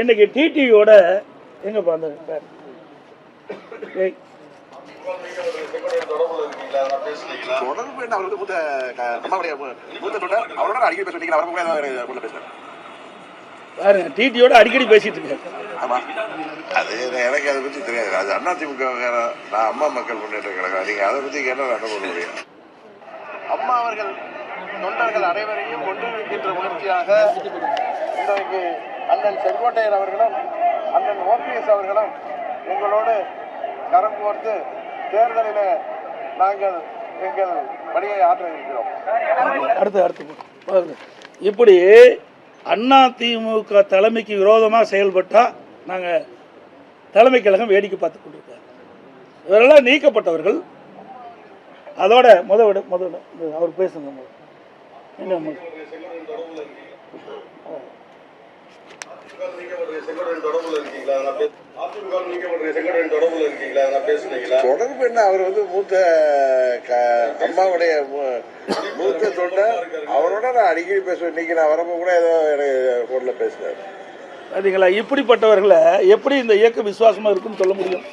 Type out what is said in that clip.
இன்னைக்கு டிடிவியோட எங்க அந்த தொடர்பு என்ன அவருக்கு மூத்த தொண்டர் அவரோட அடிக்கடி பேசுறீங்க அவரை பேசுறேன் பாருங்க டிடியோட அடிக்கடி பேசிட்டு இருக்காரு. ஆமா அது எனக்கு அதை பத்தி தெரியாது. அது அதிமுக நான் அம்மா மக்கள் முன்னேற்ற கழகம். நீங்க அதை பத்தி கேட்டால் என்ன பண்ண முடியும்? அம்மா அவர்கள் தொண்டர்கள் அனைவரையும் ஒன்றிணைக்கின்ற முயற்சியாக இன்றைக்கு அண்ணன் செங்கோட்டையர் அவர்களும் அண்ணன் ஓபிஎஸ் அவர்களும் எங்களோடு கரம் கோர்த்து தேர்தலில் நாங்கள் எங்கள் பணியை ஆற்ற இருக்கிறோம். அடுத்து இப்படி அதிமுக தலைமைக்கு விரோதமாக செயல்பட்டால் நாங்கள் தலைமை கழகம் வேடிக்கை பார்த்து கொண்டிருக்காங்க. இவரெல்லாம் நீக்கப்பட்டவர்கள். அதோட முதல் அவர் பேசுங்க. தொடர்பு என்ன அவர் மூத்த அம்மாவுடைய மூத்த தொண்டர் அவரோட நான் அடிக்கடி பேசுவேன். இன்னைக்கு நான் வரப்போ கூட ஏதோ எனக்கு போன்ல பேசுறாரு. பார்த்தீங்களா, இப்படிப்பட்டவர்களை எப்படி இந்த இயக்க விசுவாசமா இருக்குன்னு சொல்ல முடியும்?